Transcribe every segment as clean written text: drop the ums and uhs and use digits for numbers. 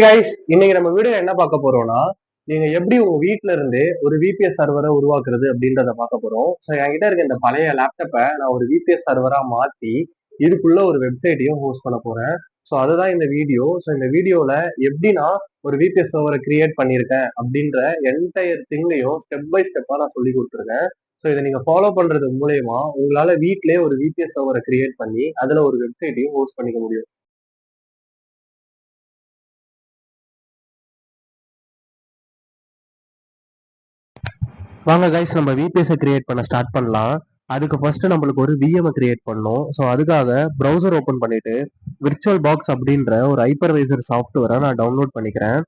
Guys, இன்னைக்கு நம்ம video என்ன பார்க்க போறோம்னா, நீங்க எப்படி உங்க வீட்ல இருந்து ஒரு விபிஎஸ் சர்வரை உருவாக்குறது அப்படின்றத பார்க்க போறோம். ஸோ என்கிட்ட இருக்க இந்த பழைய லேப்டாப்பை நான் ஒரு விபிஎஸ் சர்வரா மாத்தி இதுக்குள்ள ஒரு வெப்சைட்டையும் ஹோஸ்ட் பண்ண போறேன். ஸோ அதுதான் இந்த வீடியோ. ஸோ இந்த வீடியோல எப்படி நான் ஒரு விபிஎஸ் சர்வரை கிரியேட் பண்ணியிருக்கேன் அப்படின்ற என்டையர் திங்கையும் ஸ்டெப் பை ஸ்டெப்பா நான் சொல்லி கொடுத்துருக்கேன். ஸோ இதை நீங்க ஃபாலோ பண்றது மூலயமா உங்களால வீட்லயே ஒரு விபிஎஸ் சர்வரை கிரியேட் பண்ணி அதுல ஒரு வெப்சைட்டையும் ஹோஸ்ட் பண்ணிக்க முடியும். வாங்க கைஸ், நம்ம விபிஎஸ் கிரியேட் பண்ண ஸ்டார்ட் பண்ணலாம். அதுக்கு ஃபர்ஸ்ட் நம்மளுக்கு ஒரு விஎம் கிரியேட் பண்ணணும். ஸோ அதுக்காக ப்ரௌசர் ஓப்பன் பண்ணிட்டு விர்ச்சுவல் பாக்ஸ் அப்படின்ற ஒரு ஹைப்பர்வைசர் சாஃப்ட்வேரை நான் டவுன்லோட் பண்ணிக்கிறேன்.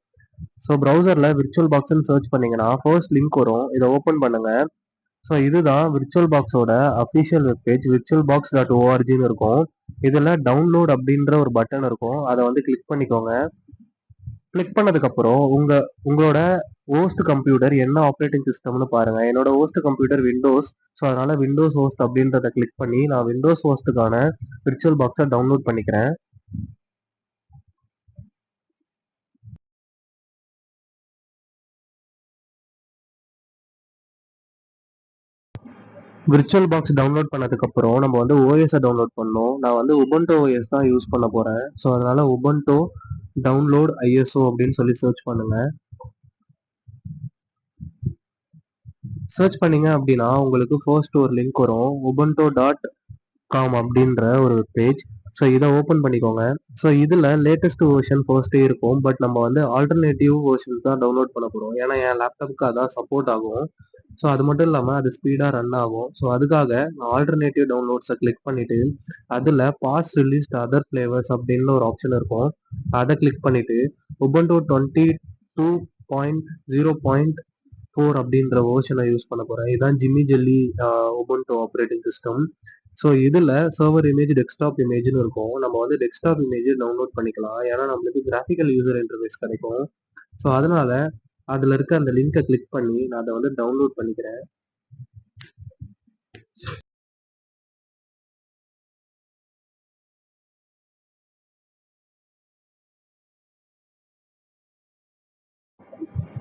ஸோ ப்ரௌசர்ல விர்ச்சுவல் பாக்ஸ்ன்னு சர்ச் பண்ணீங்கன்னா ஃபர்ஸ்ட் லிங்க் வரும். இதை ஓப்பன் பண்ணுங்க. ஸோ இதுதான் விர்ச்சுவல் பாக்ஸோட அஃபிஷியல் வெப்பேஜ். virtualbox.orgன்னு இருக்கும். இதில் டவுன்லோட் அப்படின்ற ஒரு பட்டன் இருக்கும். அதை வந்து கிளிக் பண்ணிக்கோங்க. கிளிக் பண்ணதுக்கு அப்புறம் உங்களோட ஹோஸ்ட் கம்ப்யூட்டர் என்ன ஆப்ரேட்டிங் சிஸ்டம்னு பாருங்க. என்னோட ஹோஸ்ட் கம்ப்யூட்டர் விண்டோஸ். ஸோ அதனால விண்டோஸ் ஹோஸ்ட் அப்படின்றத கிளிக் பண்ணி நான் விண்டோஸ் ஹோஸ்ட்டுக்கான விர்ச்சுவல் பாக்ஸை டவுன்லோட் பண்ணிக்கிறேன். விர்ச்சுவல் பாக்ஸ் டவுன்லோட் பண்ணதுக்கு அப்புறம் நம்ம வந்து ஓஎஸை டவுன்லோட் பண்ணோம். நான் வந்து உபுண்டு ஓஎஸ் தான் யூஸ் பண்ண போறேன். ஸோ அதனால உபுண்டு டவுன்லோட் ஐஎஸ்ஓ அப்படின்னு சொல்லி சர்ச் பண்ணுங்க. சர்ச் பண்ணீங்க அப்படின்னா உங்களுக்கு ஃபர்ஸ்ட் ஒரு லிங்க் வரும், ubuntu.com அப்படின்ற ஒரு பேஜ். ஸோ இதை ஓப்பன் பண்ணிக்கோங்க. ஸோ இதில் லேட்டஸ்ட் வெர்ஷன் ஃபர்ஸ்டே இருக்கும். பட் நம்ம வந்து ஆல்டர்னேட்டிவ் வெர்ஷன் தான் டவுன்லோட் பண்ண போகிறோம். ஏன்னா என் லேப்டாப்புக்கு அதான் சப்போர்ட் ஆகும். ஸோ அது மட்டும் இல்லாமல் அது ஸ்பீடாக ரன் ஆகும். ஸோ அதுக்காக நான் ஆல்டர்னேட்டிவ் டவுன்லோட்ஸை கிளிக் பண்ணிட்டு அதில் பாஸ் ரிலீஸ்ட் அதர் ஃப்ளேவர்ஸ் அப்படின்னு ஒரு ஆப்ஷன் இருக்கும். அதை கிளிக் பண்ணிட்டு உபுண்டு 22.0.4 அப்படின்ற வெர்ஷனை யூஸ் பண்ண போகிறேன். இதுதான் Jimmy jelly Ubuntu operating system. So இதில் சர்வர் இமேஜ் டெஸ்க்டாப் இமேஜ்னு இருக்கும். நம்ம வந்து டெஸ்க்டாப் இமேஜ் டவுன்லோட் பண்ணிக்கலாம். ஏன்னா நம்மளுக்கு கிராஃபிக்கல் யூசர் இன்டர்ஃபேஸ் கிடைக்கும். ஸோ அதனால அதில் இருக்க அந்த லிங்கை கிளிக் பண்ணி நான் அதை வந்து டவுன்லோட் பண்ணிக்கிறேன்.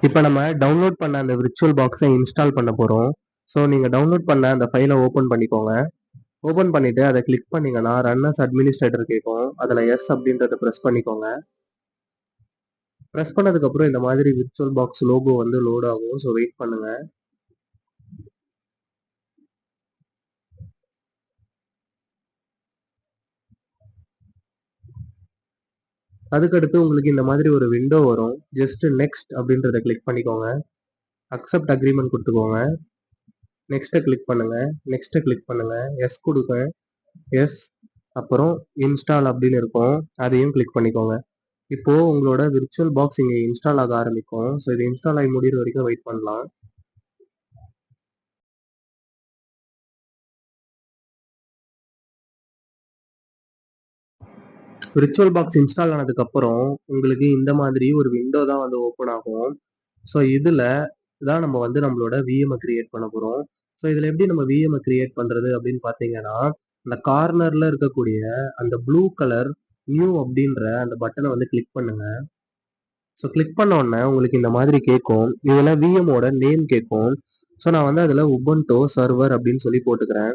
இப்போ நம்ம டவுன்லோட் பண்ண அந்த விர்ச்சுவல் பாக்ஸை இன்ஸ்டால் பண்ண போகிறோம். ஸோ நீங்கள் டவுன்லோட் பண்ண அந்த ஃபைலை ஓப்பன் பண்ணிக்கோங்க. ஓப்பன் பண்ணிட்டு அதை கிளிக் பண்ணீங்கன்னா ரன் அஸ் அட்மினிஸ்ட்ரேட்டர் கேட்கும். அதில் எஸ் அப்படின்றத ப்ரெஸ் பண்ணிக்கோங்க. ப்ரெஸ் பண்ணதுக்கு அப்புறம் இந்த மாதிரி விர்ச்சுவல் பாக்ஸ் லோகோ வந்து லோட் ஆகும். ஸோ வெயிட் பண்ணுங்க. அதுக்கடுத்து உங்களுக்கு இந்த மாதிரி ஒரு விண்டோ வரும். ஜஸ்ட் நெக்ஸ்ட் அப்படின்றத கிளிக் பண்ணிக்கோங்க. அக்செப்ட் அக்ரிமெண்ட் கொடுத்துக்கோங்க. நெக்ஸ்ட்டை கிளிக் பண்ணுங்க. நெக்ஸ்ட்டை கிளிக் பண்ணுங்க. எஸ் கொடுங்க. எஸ், அப்புறம் இன்ஸ்டால் அப்படின்னு இருக்கும். அதையும் கிளிக் பண்ணிக்கோங்க. இப்போ உங்களோட விர்ச்சுவல் பாக்ஸ் இங்கே இன்ஸ்டால் ஆக ஆரம்பிக்கும். ஸோ இது இன்ஸ்டால் ஆகி முடிகிற வரைக்கும் வெயிட் பண்ணலாம். விர்ச்சுவல் பாக்ஸ் இன்ஸ்டால் ஆனதுக்கு அப்புறம் உங்களுக்கு இந்த மாதிரி ஒரு விண்டோ தான் வந்து ஓப்பன் ஆகும். ஸோ இதுல தான் நம்ம வந்து நம்மளோட விஎம் கிரியேட் பண்ண போறோம். ஸோ இதுல எப்படி நம்ம விஎம் கிரியேட் பண்றது அப்படின்னு பாத்தீங்கன்னா, அந்த கார்னர்ல இருக்கக்கூடிய அந்த ப்ளூ கலர் நியூ அப்படின்ற அந்த பட்டனை வந்து கிளிக் பண்ணுங்க. ஸோ கிளிக் பண்ண உடனே உங்களுக்கு இந்த மாதிரி கேட்கும். இதுல விஎமோட நேம் கேட்கும். ஸோ நான் வந்து அதுல உபுண்டு சர்வர் அப்படின்னு சொல்லி போட்டுக்கிறேன்.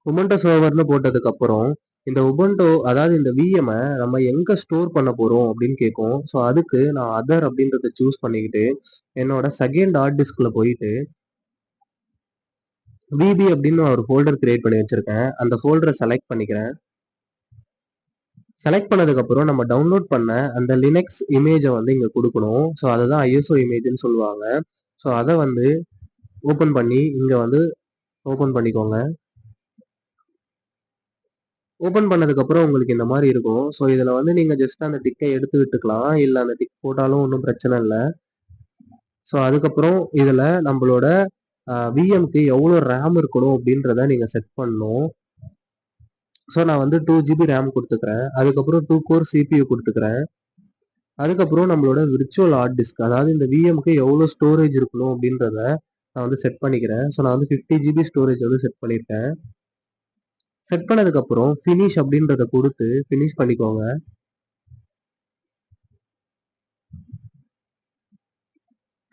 உபுண்டு சர்வர்னு போட்டதுக்கு அப்புறம் இந்த உபுண்டு, அதாவது இந்த விஎம் நம்ம எங்க ஸ்டோர் பண்ண போறோம் அப்படின்னு கேட்கும். ஸோ அதுக்கு நான் அதர் அப்படின்றத சூஸ் பண்ணிக்கிட்டு என்னோட செகண்ட் ஹார்ட் டிஸ்க்ல போயிட்டு விபி அப்படின்னு ஒரு ஃபோல்டர் கிரியேட் பண்ணி வச்சிருக்கேன். அந்த ஃபோல்டரை செலக்ட் பண்ணிக்கிறேன். செலக்ட் பண்ணதுக்கு அப்புறம் நம்ம டவுன்லோட் பண்ண அந்த லினக்ஸ் இமேஜை வந்து இங்க கொடுக்கணும். ஸோ அதுதான் ஐஎஸ்ஓ இமேஜ்னு சொல்லுவாங்க. ஸோ அதை வந்து ஓப்பன் பண்ணி இங்க வந்து ஓப்பன் பண்ணிக்கோங்க. ஓப்பன் பண்ணதுக்கு அப்புறம் உங்களுக்கு இந்த மாதிரி இருக்கும். ஸோ இதுல வந்து நீங்க ஜஸ்ட் அந்த டிக்கை எடுத்து விட்டுக்கலாம், இல்ல அந்த டிக் போட்டாலும் ஒன்றும் பிரச்சனை இல்லை. ஸோ அதுக்கப்புறம் இதுல நம்மளோட விஎம்க்கு எவ்வளோ ரேம் இருக்கணும் அப்படின்றத நீங்க செட் பண்ணணும். ஸோ நான் வந்து 2 GB ரேம் கொடுத்துக்கிறேன். அதுக்கப்புறம் 2 கோர் சிபியூ கொடுத்துக்கிறேன். அதுக்கப்புறம் நம்மளோட விர்ச்சுவல் ஹார்ட் டிஸ்க், அதாவது இந்த விஎம்க்கு எவ்வளோ ஸ்டோரேஜ் இருக்கணும் அப்படின்றத நான் வந்து செட் பண்ணிக்கிறேன். ஸோ நான் வந்து 50 GB ஸ்டோரேஜ் வந்து செட் பண்ணியிருக்கேன். செட் பண்ணதுக்கப்புறம் ஃபினிஷ் அப்படின்றத கொடுத்து ஃபினிஷ் பண்ணிக்கோங்க.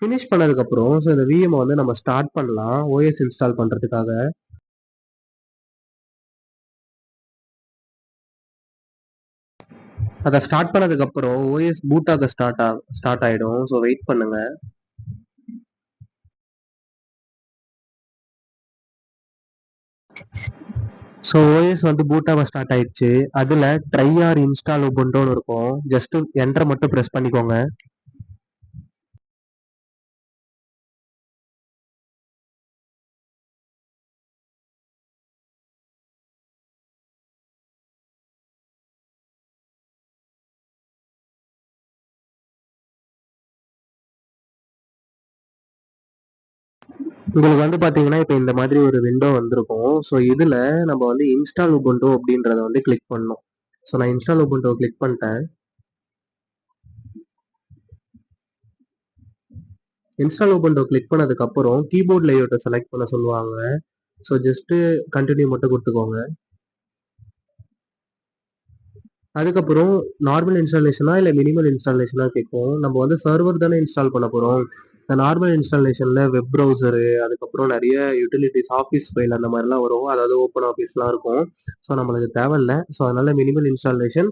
ஃபினிஷ் பண்ணதுக்கப்புறம் ஸோ இந்த விஎம் வந்து நம்ம ஸ்டார்ட் பண்ணலாம் ஓஎஸ் இன்ஸ்டால் பண்ணுறதுக்காக. அதை ஸ்டார்ட் பண்ணதுக்கப்புறம் ஓஎஸ் பூட் ஆக ஸ்டார்ட் ஆகிடும். ஸோ வெயிட் பண்ணுங்க. ஸோ ஓஎஸ் வந்து பூட் ஆக ஸ்டார்ட் ஆயிடுச்சு. அதில் ட்ரை ஆர் இன்ஸ்டால் உபுண்டுன்னு இருக்கும். ஜஸ்ட் என்டரை மட்டும் ப்ரெஸ் பண்ணிக்கோங்க. உங்களுக்கு வந்து பார்த்தீங்கன்னா இப்போ இந்த மாதிரி ஒரு விண்டோ வந்திருக்கும். ஸோ இதில் நம்ம வந்து இன்ஸ்டால் உபுண்டு அப்படின்றத வந்து கிளிக் பண்ணணும். ஸோ நான் இன்ஸ்டால் உபுண்டு கிளிக் பண்ணிட்டேன். இன்ஸ்டால் உபுண்டு கிளிக் பண்ணதுக்கப்புறம் கீபோர்ட் லேஅவுட்டை செலக்ட் பண்ண சொல்லுவாங்க. ஸோ ஜஸ்ட்டு கண்டினியூ மட்டும் கொடுத்துக்கோங்க. அதுக்கப்புறம் நார்மல் இன்ஸ்டாலேஷனா இல்லை மினிமல் இன்ஸ்டாலேஷனா கேட்கும். நம்ம வந்து சர்வர் தானே இன்ஸ்டால் பண்ண போகிறோம். இந்த நார்மல் இன்ஸ்டாலேஷனில் வெப் ப்ரௌசரு, அதுக்கப்புறம் நிறைய யூட்டிலிட்டிஸ், ஆஃபீஸ் ஃபைல் அந்த மாதிரிலாம் வரும். அதாவது ஓப்பன் ஆஃபீஸ்லாம் இருக்கும். ஸோ நம்மளுக்கு தேவையில்ல. ஸோ அதனால மினிமல் இன்ஸ்டாலேஷன்.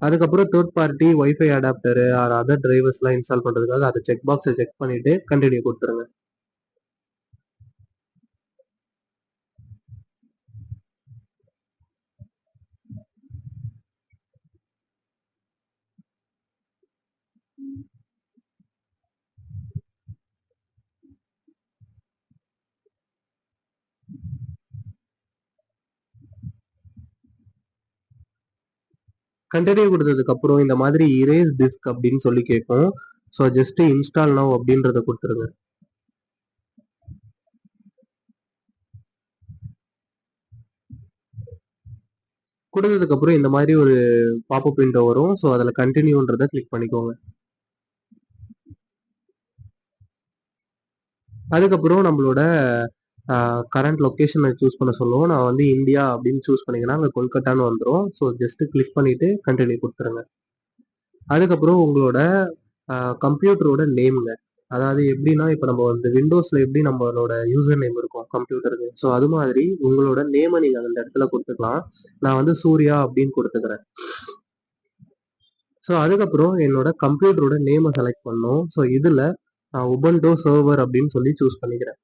அதுக்கப்புறம் third party wifi adapter or other டிரைவர்ஸ்லாம் இன்ஸ்டால் பண்ணுறதுக்காக அதை செக் பாக்ஸை செக் பண்ணிவிட்டு கண்டினியூ கொடுத்துருங்க. கண்டினியூ கொடுத்ததுக்கப்புறம் இந்த மாதிரி இரேஸ் டிஸ்க் அப்படின்னு சொல்லி கேட்கும். ஸோ ஜஸ்ட் இன்ஸ்டால் நவ் அப்படின்றத கொடுத்துருங்க. கொடுத்ததுக்கப்புறம் இந்த மாதிரி ஒரு பாப்அப் விண்டோ வரும். ஸோ அதில் கண்டினியூன்றதை கிளிக் பண்ணிக்கோங்க. அதுக்கப்புறம் நம்மளோட கரண்ட் லொக்கேஷனை சூஸ் பண்ண சொல்லுவோம். நான் வந்து இந்தியா அப்படின்னு சூஸ் பண்ணிங்கன்னா அங்கே கொல்கட்டான்னு வந்துடும். ஸோ ஜஸ்ட் கிளிக் பண்ணிவிட்டு கண்டினியூ கொடுத்துருங்க. அதுக்கப்புறம் உங்களோட கம்ப்யூட்டரோட நேம்ங்க. அதாவது எப்படின்னா இப்போ நம்ம வந்து விண்டோஸில் எப்படி நம்மளோட யூசர் நேம் இருக்கும் கம்ப்யூட்டருக்கு, ஸோ அது மாதிரி உங்களோட நேமை நீங்கள் அந்த இடத்துல கொடுத்துக்கலாம். நான் வந்து சூர்யா அப்படின்னு கொடுத்துக்கிறேன். ஸோ அதுக்கப்புறம் என்னோட கம்ப்யூட்டரோட நேமை செலக்ட் பண்ணோம். ஸோ இதில் நான் உபுண்டு சர்வர் அப்படின்னு சொல்லி சூஸ் பண்ணிக்கிறேன்.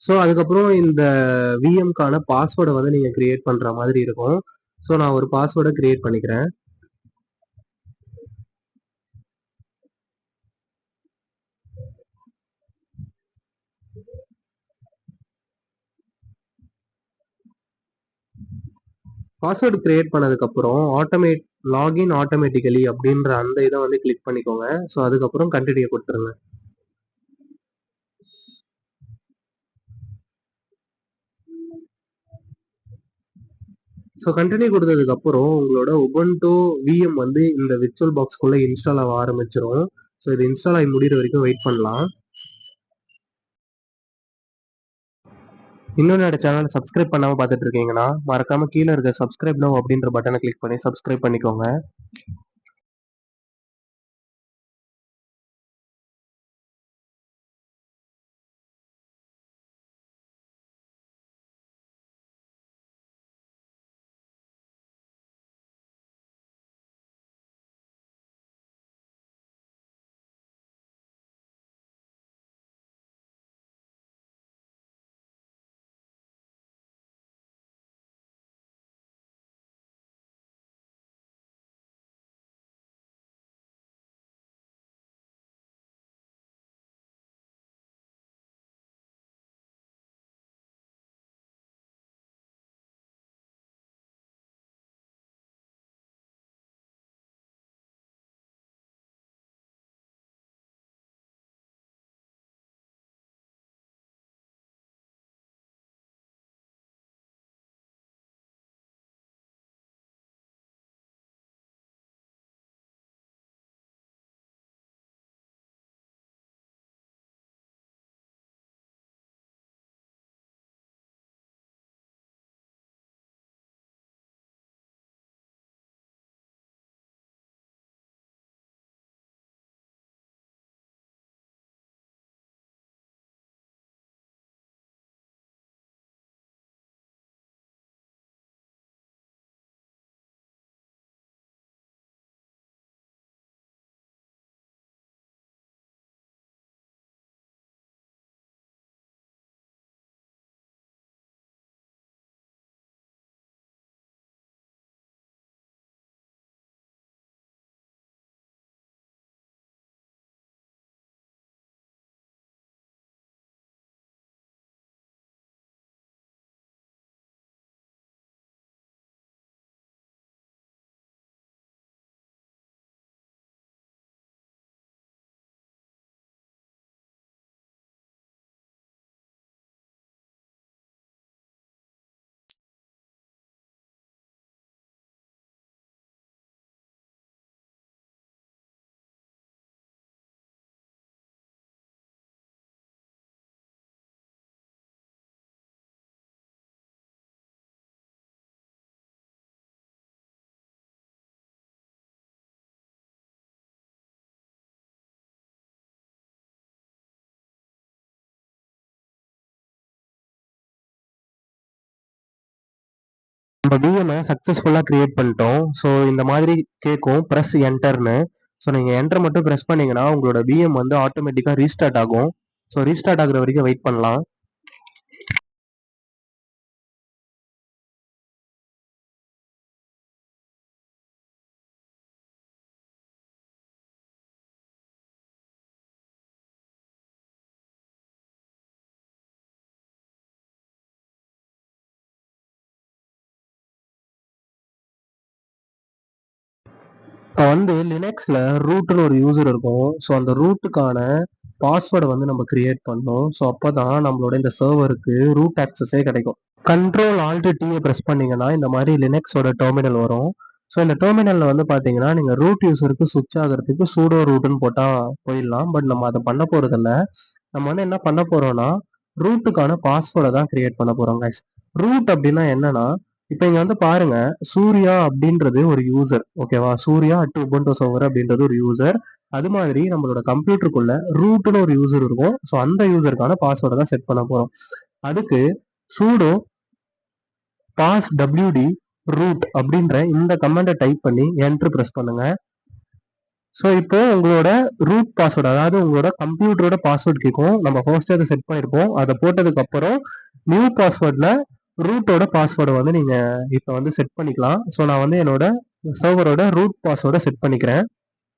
ஸோ அதுக்கப்புறம் இந்த விஎம்கான பாஸ்வேர்டை வந்து நீங்கள் கிரியேட் பண்ணுற மாதிரி இருக்கும். ஸோ நான் ஒரு பாஸ்வேர்டை கிரியேட் பண்ணிக்கிறேன். பாஸ்வேர்டு கிரியேட் பண்ணதுக்கப்புறம் லாகின் ஆட்டோமேட்டிக்கலி அப்படின்ற அந்த இதை வந்து கிளிக் பண்ணிக்கோங்க. ஸோ அதுக்கப்புறம் கண்டினியூ கொடுத்துருங்க. ஸோ கண்டினியூ கொடுத்ததுக்கப்புறம் உங்களோட உபுண்டு விஎம் வந்து இந்த விர்ச்சுவல் பாக்ஸ்குள்ளே இன்ஸ்டால் ஆக ஆரம்பிச்சிடும். ஸோ இது இன்ஸ்டால் ஆகி முடிகிற வரைக்கும் வெயிட் பண்ணலாம். இன்னும் என்னோட சேனலை சப்ஸ்கிரைப் பண்ணாமல் பார்த்துட்டு இருக்கீங்கன்னா மறக்காம கீழே இருக்க சப்ஸ்கிரைப் நவ் அப்படின்ற பட்டனை கிளிக் பண்ணி சப்ஸ்கிரைப் பண்ணிக்கோங்க. நம்ம விஎம்ஐ சக்ஸஸ்ஃபுல்லாக கிரியேட் பண்ணிட்டோம். ஸோ இந்த மாதிரி கேட்கும் ப்ரெஸ் என்டர்னு. ஸோ நீங்கள் என்டர் மட்டும் ப்ரெஸ் பண்ணீங்கன்னா உங்களோட விஎம் வந்து ஆட்டோமேட்டிக்காக ரீஸ்டார்ட் ஆகும். ஸோ ரீஸ்டார்ட் ஆகுற வரைக்கும் வெயிட் பண்ணலாம். இப்போ வந்து லினக்ஸில் ரூட்னு ஒரு யூசர் இருக்கும். ஸோ அந்த ரூட்டுக்கான பாஸ்வேர்டை வந்து நம்ம கிரியேட் பண்ணோம். ஸோ அப்போ தான் நம்மளோட இந்த சர்வருக்கு ரூட் ஆக்சஸே கிடைக்கும். கண்ட்ரோல் ஆல்ட் டீயை ப்ரெஸ் பண்ணீங்கன்னா இந்த மாதிரி லினக்ஸோட டெர்மினல் வரும். ஸோ இந்த டெர்மினலில் வந்து பார்த்தீங்கன்னா நீங்கள் ரூட் யூசருக்கு சுவிட்ச் ஆகிறதுக்கு சூடோ ரூட்னு போட்டால் போயிடலாம். பட் நம்ம அதை பண்ண போகிறதில்ல. நம்ம வந்து என்ன பண்ண போகிறோம்னா ரூட்டுக்கான பாஸ்வேர்டை தான் கிரியேட் பண்ண போகிறோம் கைஸ். ரூட் அப்படின்னா என்னன்னா இப்போ இங்க வந்து பாருங்க, சூர்யா அப்படின்றது ஒரு யூசர். ஓகேவா? சூர்யா அட் உபுண்டு சர்வர் அப்படின்றது ஒரு யூசர். அது மாதிரி நம்மளோட கம்ப்யூட்டருக்குள்ள ரூட்னு ஒரு யூசர் இருக்கும். ஸோ அந்த யூசருக்கான பாஸ்வேர்டை தான் செட் பண்ண போறோம். அதுக்கு சூடோ பாஸ் டபிள்யூடி ரூட் அப்படின்ற இந்த கமெண்டை டைப் பண்ணி என்ட்ரு ப்ரெஸ் பண்ணுங்க. ஸோ இப்போ உங்களோட ரூட் பாஸ்வேர்டு, அதாவது உங்களோட கம்ப்யூட்டரோட பாஸ்வேர்டு கேட்கும். நம்ம ஃபர்ஸ்ட் அதை செட் பண்ணியிருப்போம். அதை போட்டதுக்கு அப்புறம் நியூ பாஸ்வேர்டில் ரூட்டோட பாஸ்வேர்டை வந்து நீங்க இப்போ வந்து செட் பண்ணிக்கலாம். ஸோ நான் வந்து என்னோட சர்வரோட ரூட் பாஸ்வேர்டை செட் பண்ணிக்கிறேன்.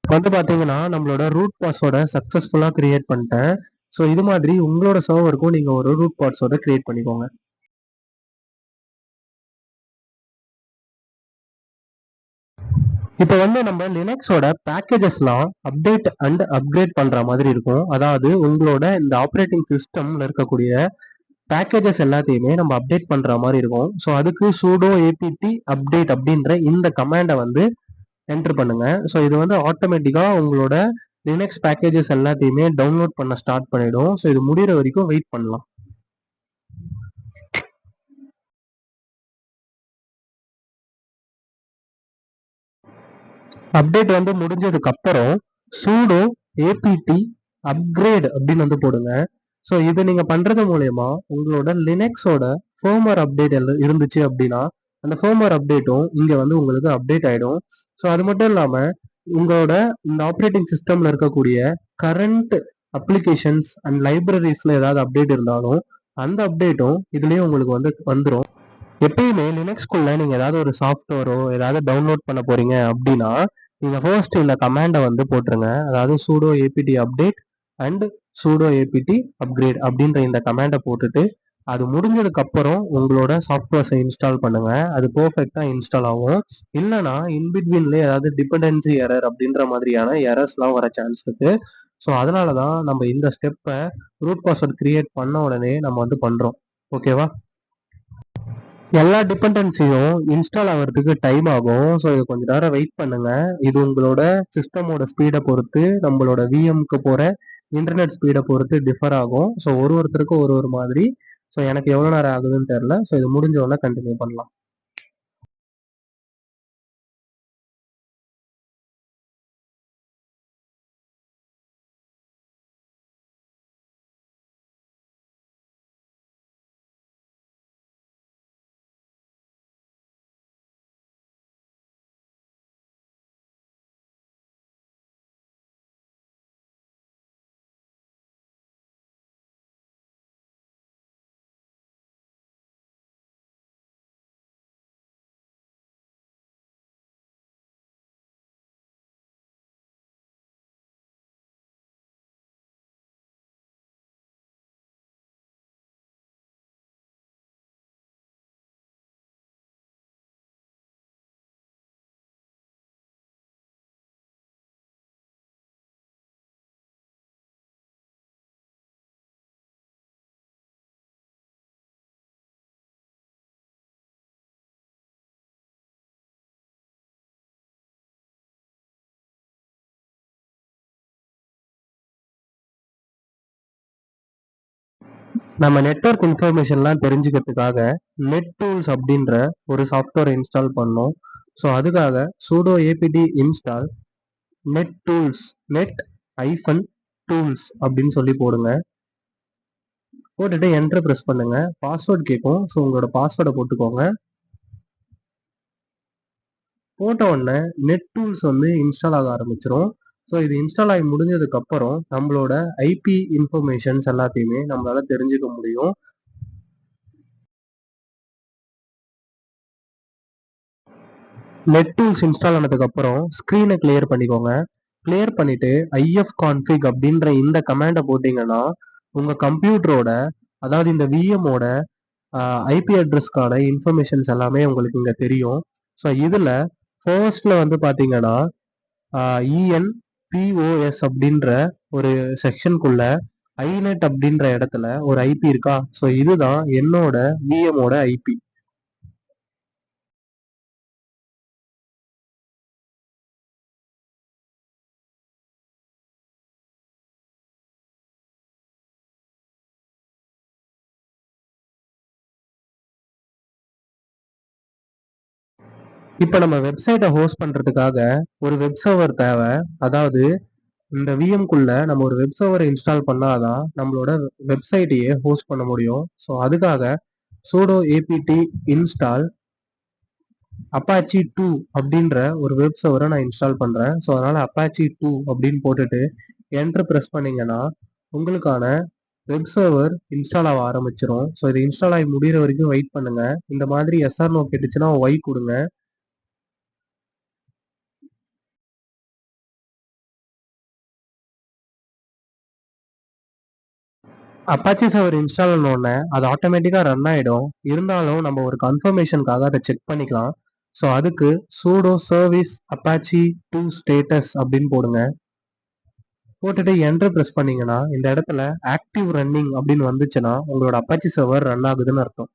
வந்து பார்த்தீங்கன்னா நம்மளோட ரூட் பாஸ்வேர்டை சக்ஸஸ்ஃபுல்லாக கிரியேட் பண்ணிட்டேன். ஸோ இது மாதிரி உங்களோட சர்வருக்கும் நீங்க ஒரு ரூட் பாஸ்வேர்டை கிரியேட் பண்ணிக்கோங்க. இப்போ வந்து நம்ம லினக்ஸோட பேக்கேஜஸ்லாம் அப்டேட் அண்ட் அப்கிரேட் பண்ற மாதிரி இருக்கும். அதாவது உங்களோட இந்த ஆப்ரேட்டிங் சிஸ்டம்ல இருக்கக்கூடிய பேக்கேஜஸ் எல்லாத்தையுமே நம்ம அப்டேட் பண்ற மாதிரி இருக்கும். ஸோ அதுக்கு சூடோ ஏபிடி அப்டேட் அப்படின்ற இந்த கமாண்டை வந்து என்டர் பண்ணுங்க. ஸோ இது வந்து ஆட்டோமேட்டிக்கா உங்களோட லினக்ஸ் பேக்கேஜஸ் எல்லாத்தையுமே டவுன்லோட் பண்ண ஸ்டார்ட் பண்ணிடும். ஸோ இது முடிகிற வரைக்கும் வெயிட் பண்ணலாம். அப்டேட் வந்து முடிஞ்சதுக்கு அப்புறம் சூடோ ஏபிடி அப்கிரேட் அப்படின்னு வந்து போடுங்க. ஸோ இதை நீங்க பண்றது மூலயமா உங்களோட லினக்ஸோட ஃபர்மர் அப்டேட் இருந்துச்சு அப்படின்னா அந்த ஃபர்மர் அப்டேட்டும் இங்க வந்து உங்களுக்கு அப்டேட் ஆயிடும். ஸோ அது மட்டும் இல்லாம உங்களோட இந்த ஆப்ரேட்டிங் சிஸ்டம்ல இருக்கக்கூடிய கரண்ட் அப்ளிகேஷன்ஸ் அண்ட் லைப்ரரிஸ்ல ஏதாவது அப்டேட் இருந்தாலும் அந்த அப்டேட்டும் இதுலயே உங்களுக்கு வந்து வந்துடும். எப்பயுமே லினக்ஸ்குள்ள நீங்க ஏதாவது ஒரு சாஃப்ட்வேரோ ஏதாவது டவுன்லோட் பண்ண போறீங்க அப்படின்னா நீங்க ஃபர்ஸ்ட் இந்த கமாண்டை வந்து போட்டுருங்க. அதாவது pseudo APD update and pseudo APD upgrade அப்படின்ற இந்த கமாண்டை போட்டுட்டு அது முடிஞ்சதுக்கு அப்புறம் உங்களோட சாஃப்ட்வேர்ஸை இன்ஸ்டால் பண்ணுங்க. அது பெர்ஃபெக்டா இன்ஸ்டால் ஆகும். இல்லைன்னா இன்பிட்வீன்ல ஏதாவது டிபெண்டன்சி எரர் அப்படின்ற மாதிரியான எரர்ஸ்லாம் வர சான்ஸ் இருக்கு. ஸோ அதனால தான் நம்ம இந்த ஸ்டெப்பை ரூட் பாஸ்வேர்ட் கிரியேட் பண்ண உடனே நம்ம வந்து பண்றோம். ஓகேவா? எல்லா டிபெண்டன்சியும் இன்ஸ்டால் ஆகிறதுக்கு டைம் ஆகும். ஸோ இது கொஞ்ச நேரம் வெயிட் பண்ணுங்க. இது உங்களோட சிஸ்டமோட ஸ்பீடை பொறுத்து நம்மளோட விஎம்க்கு போகிற இன்டர்நெட் ஸ்பீடை பொறுத்து டிஃபர் ஆகும். ஸோ ஒருத்தருக்கும் ஒரு மாதிரி. ஸோ எனக்கு எவ்வளோ நேரம் ஆகுதுன்னு தெரில. ஸோ இது முடிஞ்ச உடனே கண்டினியூ பண்ணலாம். நம்ம நெட்வொர்க் இன்ஃபர்மேஷன்லாம் தெரிஞ்சுக்கிறதுக்காக நெட் டூல்ஸ் அப்படின்ற ஒரு சாஃப்ட்வேர் இன்ஸ்டால் பண்ணோம். ஸோ அதுக்காக sudo APT install net tools net hyphen tools அப்படின்னு சொல்லி போடுங்க. போட்டுட்டு என்டர் ப்ரெஸ் பண்ணுங்க. பாஸ்வேர்ட் கேட்கும். ஸோ உங்களோட பாஸ்வேர்டை போட்டுக்கோங்க. போட்ட உடனே நெட் டூல்ஸ் வந்து இன்ஸ்டால் ஆக ஆரம்பிச்சிரும். ஸோ இது இன்ஸ்டால் ஆகி முடிஞ்சதுக்கு அப்புறம் நம்மளோட ஐபி இன்ஃபர்மேஷன்ஸ் எல்லாத்தையுமே நம்மளால தெரிஞ்சுக்க முடியும். நெட் டூல்ஸ் இன்ஸ்டால் ஆனதுக்கு அப்புறம் ஸ்க்ரீனை கிளியர் பண்ணிக்கோங்க. கிளியர் பண்ணிட்டு ifconfig அப்படின்ற இந்த கமாண்டை போட்டீங்கன்னா உங்க கம்ப்யூட்டரோட, அதாவது இந்த விஎம்மோட ஐபி அட்ரஸ்க்கான இன்ஃபர்மேஷன்ஸ் எல்லாமே உங்களுக்கு இங்க தெரியும். ஸோ இதுல ஃபர்ஸ்ட்ல வந்து பாத்தீங்கன்னா இஎன்பிஓஎஸ் அப்படின்ற ஒரு செக்ஷனுக்குள்ள ஐநெட் அப்படின்ற இடத்துல ஒரு ஐபி இருக்கா. ஸோ இதுதான் என்னோட விஎம்மோட ஐபி. இப்போ நம்ம வெப்சைட்டை ஹோஸ்ட் பண்றதுக்காக ஒரு வெப் சர்வர் தேவை. அதாவது இந்த விஎம்குள்ள நம்ம ஒரு வெப் சர்வரை இன்ஸ்டால் பண்ணாதான் நம்மளோட வெப்சைட்டையே ஹோஸ்ட் பண்ண முடியும். ஸோ அதுக்காக sudo apt install அப்பாச்சி 2 அப்படின்ற ஒரு வெப் சர்வரை நான் இன்ஸ்டால் பண்றேன். ஸோ அதனால அப்பாச்சி 2 அப்படின்னு போட்டுட்டு என்டர் ப்ரெஸ் பண்ணீங்கன்னா உங்களுக்கான வெப் சர்வர் இன்ஸ்டால் ஆக ஆரம்பிச்சிடும். ஸோ இது இன்ஸ்டால் ஆகி முடிகிற வரைக்கும் வெயிட் பண்ணுங்க. இந்த மாதிரி எஸ்ஆர் நோ கேட்டுச்சுன்னா ஒய் கொடுங்க. அப்பாச்சி சர்வர் இன்ஸ்டால் ஆன உடனே அது ஆட்டோமேட்டிக்காக ரன் ஆகிடும். இருந்தாலும் நம்ம ஒரு கன்ஃபர்மேஷனுக்காக அதை செக் பண்ணிக்கலாம். ஸோ அதுக்கு sudo service apache 2 status அப்படின்னு போடுங்க. போட்டுட்டு என்டர் ப்ரெஸ் பண்ணீங்கன்னா இந்த இடத்துல ஆக்டிவ் ரன்னிங் அப்படின்னு வந்துச்சுன்னா உங்களோட அப்பாச்சி சர்வர் ரன் ஆகுதுன்னு அர்த்தம்.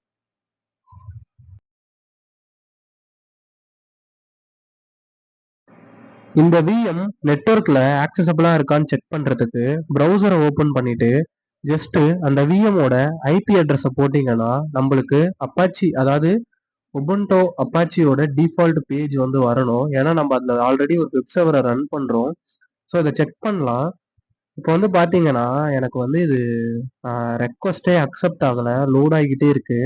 இந்த விஎம் நெட்வொர்க்ல ஆக்சசபிளா இருக்கான்னு செக் பண்றதுக்கு ப்ரௌசரை ஓபன் பண்ணிட்டு ஜஸ்ட் அந்த விஎம்மோட ஐபி அட்ரஸை போட்டீங்கன்னா நம்மளுக்கு அப்பாச்சி, அதாவது உபுண்டோ அப்பாச்சியோட டிஃபால்ட் பேஜ் வந்து வரணும். ஏன்னா நம்ம அதில் ஆல்ரெடி ஒரு வெப் சர்வரை ரன் பண்றோம். ஸோ இதை செக் பண்ணலாம். இப்போ வந்து பாத்தீங்கன்னா எனக்கு வந்து இது ரெக்வஸ்டே அக்செப்ட் ஆகல, லோட் ஆகிக்கிட்டே இருக்கு.